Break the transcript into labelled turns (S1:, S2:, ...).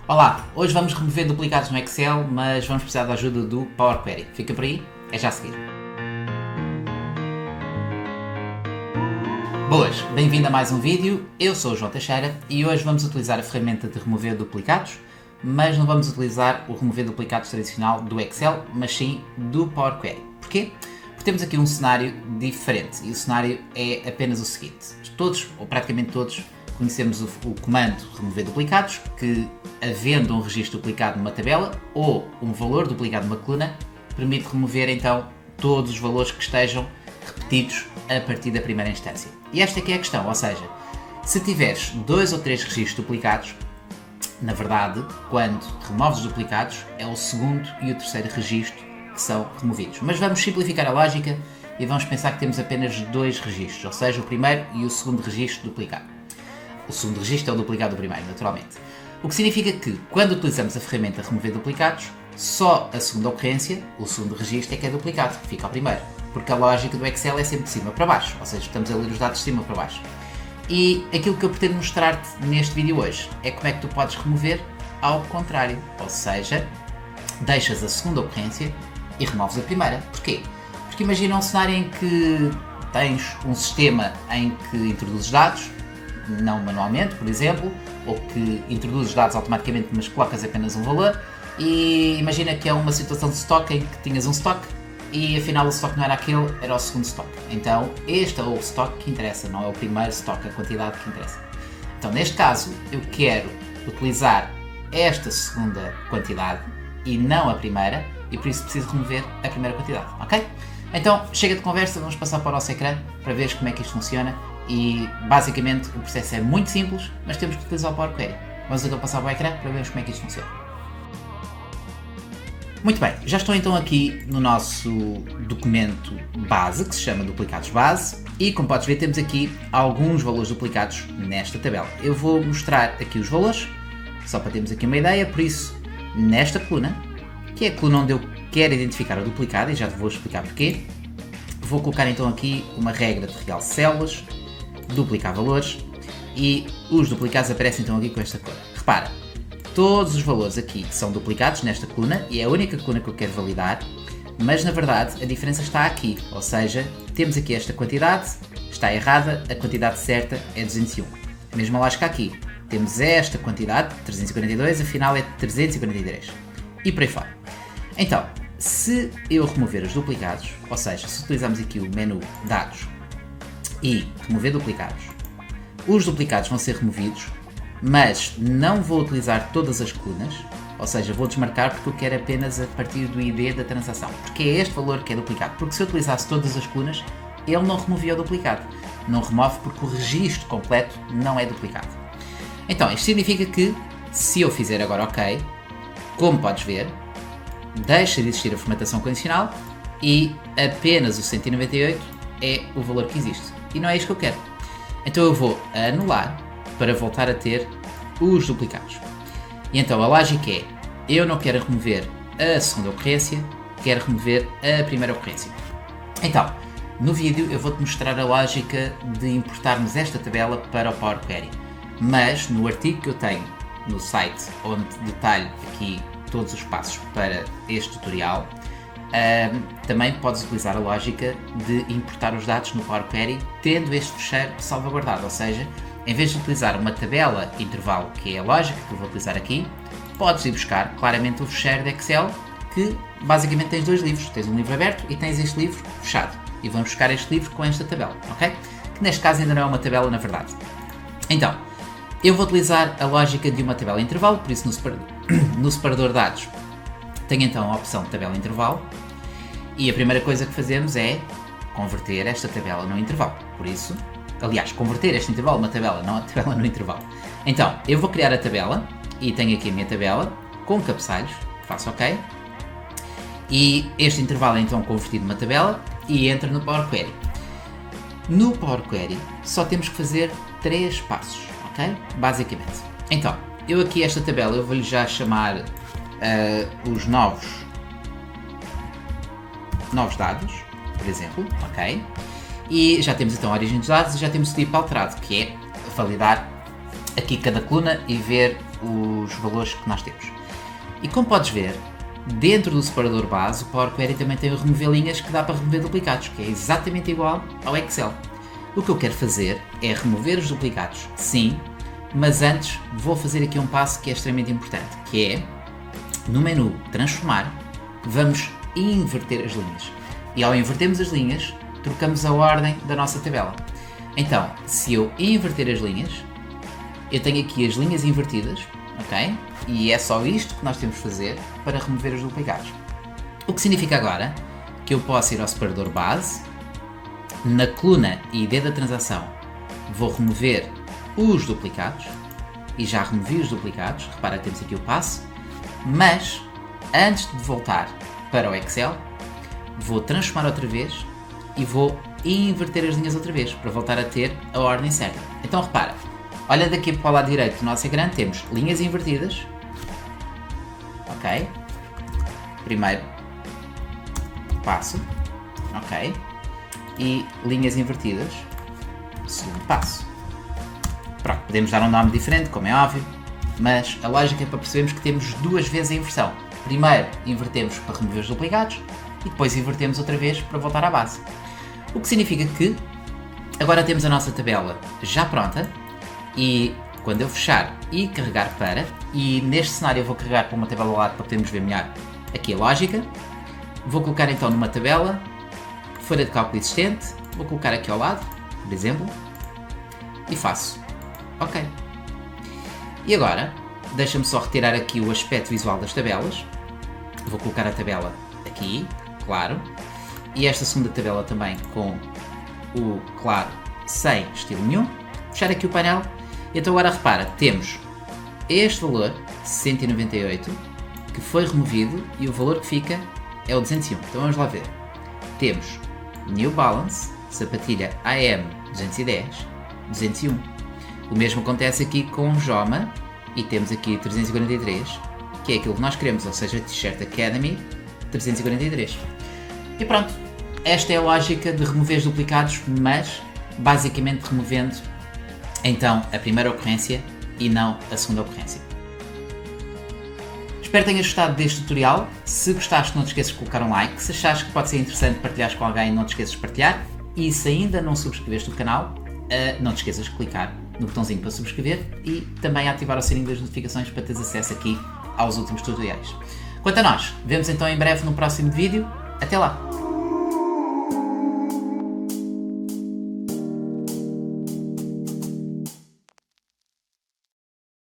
S1: Olá, hoje vamos remover duplicados no Excel, mas vamos precisar da ajuda do Power Query. Fica por aí? É já a seguir. Boas, bem-vindo a mais um vídeo. Eu sou o João Teixeira e hoje vamos utilizar a ferramenta de remover duplicados, mas não vamos utilizar o remover duplicados tradicional do Excel, mas sim do Power Query. Porquê? Porque temos aqui um cenário diferente e o cenário é apenas o seguinte. Todos, ou praticamente todos, conhecemos o comando remover duplicados, que havendo um registro duplicado numa tabela ou um valor duplicado numa coluna, permite remover então todos os valores que estejam repetidos a partir da primeira instância. E esta aqui é a questão, ou seja, se tiveres 2 ou 3 registros duplicados, na verdade, quando removes os duplicados, é o segundo e o terceiro registro que são removidos. Mas vamos simplificar a lógica e vamos pensar que temos apenas 2 registros, ou seja, o primeiro e o segundo registro duplicado. O segundo registro é o duplicado do primeiro, naturalmente. O que significa que, quando utilizamos a ferramenta remover duplicados, só a segunda ocorrência, o segundo registro, é que é duplicado, fica ao primeiro. Porque a lógica do Excel é sempre de cima para baixo, ou seja, estamos a ler os dados de cima para baixo. E aquilo que eu pretendo mostrar-te neste vídeo hoje é como é que tu podes remover ao contrário, ou seja, deixas a segunda ocorrência e removes a primeira. Porquê? Porque imagina um cenário em que tens um sistema em que introduzes dados, não manualmente, por exemplo, ou que introduzes dados automaticamente, mas colocas apenas um valor, e imagina que é uma situação de stock em que tinhas um stock e afinal o stock não era aquele, era o segundo stock. Então este é o stock que interessa, não é o primeiro stock, a quantidade que interessa. Então neste caso eu quero utilizar esta segunda quantidade e não a primeira, e por isso preciso remover a primeira quantidade, ok? Então chega de conversa, vamos passar para o nosso ecrã para ver como é que isto funciona. E basicamente o processo é muito simples, mas temos que utilizar o Power Query. Vamos então passar para o ecrã para vermos como é que isto funciona. Muito bem, já estou então aqui no nosso documento base, que se chama duplicados base, e como podes ver temos aqui alguns valores duplicados nesta tabela. Eu vou mostrar aqui os valores, só para termos aqui uma ideia, por isso nesta coluna, que é a coluna onde eu quero identificar o duplicado, e já te vou explicar porquê, vou colocar então aqui uma regra de realce células, duplicar valores, e os duplicados aparecem então aqui com esta cor. Repara, todos os valores aqui são duplicados nesta coluna, e é a única coluna que eu quero validar, mas na verdade a diferença está aqui, ou seja, temos aqui esta quantidade, está errada, a quantidade certa é 201. A mesma lógica aqui, temos esta quantidade, 342, afinal é 343, e por aí fora. Então, se eu remover os duplicados, ou seja, se utilizarmos aqui o menu dados e remover duplicados, os duplicados vão ser removidos, mas não vou utilizar todas as colunas, ou seja, vou desmarcar porque eu quero apenas a partir do ID da transação, porque é este valor que é duplicado, porque se eu utilizasse todas as colunas, ele não removia o duplicado, não remove porque o registro completo não é duplicado. Então, isto significa que, se eu fizer agora OK, como podes ver, deixa de existir a formatação condicional e apenas o 198 é o valor que existe. E não é isto que eu quero. Então eu vou anular para voltar a ter os duplicados. E então a lógica é, eu não quero remover a segunda ocorrência, quero remover a primeira ocorrência. Então, no vídeo eu vou-te mostrar a lógica de importarmos esta tabela para o Power Query. Mas no artigo que eu tenho no site, onde detalho aqui todos os passos para este tutorial, também podes utilizar a lógica de importar os dados no Power Query tendo este fecheiro salvaguardado, ou seja, em vez de utilizar uma tabela intervalo, que é a lógica que eu vou utilizar aqui, podes ir buscar claramente o fecheiro de Excel, que basicamente tens 2 livros, tens um livro aberto e tens este livro fechado, e vamos buscar este livro com esta tabela, ok? Que neste caso ainda não é uma tabela na verdade. Então, eu vou utilizar a lógica de uma tabela intervalo, por isso no separador de dados tenho então a opção de tabela intervalo, e a primeira coisa que fazemos é converter esta tabela no intervalo. Por isso, aliás, converter este intervalo numa tabela, não a tabela no intervalo. Então, eu vou criar a tabela, e tenho aqui a minha tabela, com cabeçalhos, faço OK, e este intervalo é então convertido numa tabela, e entra no Power Query. No Power Query, só temos que fazer 3 passos, ok? Basicamente. Então, eu aqui esta tabela, eu vou-lhe já chamar os novos dados, por exemplo, ok? E já temos então a origem dos dados e já temos o tipo alterado, que é validar aqui cada coluna e ver os valores que nós temos. E como podes ver, dentro do separador base, o Power Query também tem o remover linhas, que dá para remover duplicados, que é exatamente igual ao Excel. O que eu quero fazer é remover os duplicados, sim, mas antes vou fazer aqui um passo que é extremamente importante, que é, no menu Transformar, vamos inverter as linhas. E ao invertermos as linhas, trocamos a ordem da nossa tabela. Então, se eu inverter as linhas, eu tenho aqui as linhas invertidas, ok? E é só isto que nós temos de fazer para remover os duplicados. O que significa agora que eu posso ir ao separador base, na coluna ID da transação vou remover os duplicados, e já removi os duplicados, repara que temos aqui o passo, mas antes de voltar para o Excel, vou transformar outra vez e vou inverter as linhas outra vez, para voltar a ter a ordem certa. Então repara, olha daqui para o lado direito do nosso ecrã, temos linhas invertidas, ok? Primeiro passo, ok? E linhas invertidas, segundo passo. Pronto, podemos dar um nome diferente, como é óbvio, mas a lógica é para percebermos que temos duas vezes a inversão. Primeiro invertemos para remover os duplicados e depois invertemos outra vez para voltar à base. O que significa que agora temos a nossa tabela já pronta e quando eu fechar e carregar para, e neste cenário eu vou carregar para uma tabela ao lado para podermos ver melhor aqui a lógica, vou colocar então numa tabela, folha de cálculo existente, vou colocar aqui ao lado, por exemplo, e faço OK. E agora, deixa-me só retirar aqui o aspecto visual das tabelas, vou colocar a tabela aqui, claro, e esta segunda tabela também com o claro sem estilo nenhum, fechar aqui o painel. Então agora repara, temos este valor 198 que foi removido e o valor que fica é o 201. Então vamos lá ver. Temos New Balance, sapatilha AM 210, 201. O mesmo acontece aqui com Joma e temos aqui 343, que é aquilo que nós queremos, ou seja, T-shirt Academy 343. E pronto, esta é a lógica de remover os duplicados, mas basicamente removendo então a primeira ocorrência e não a segunda ocorrência. Espero que tenhas gostado deste tutorial. Se gostaste, não te esqueças de colocar um like. Se achares que pode ser interessante partilhares com alguém, não te esqueças de partilhar. E se ainda não subscreveste o canal, não te esqueças de clicar no botãozinho para subscrever e também ativar o sininho das notificações para teres acesso aqui aos últimos tutoriais. Quanto a nós, vemos então em breve no próximo vídeo. Até lá!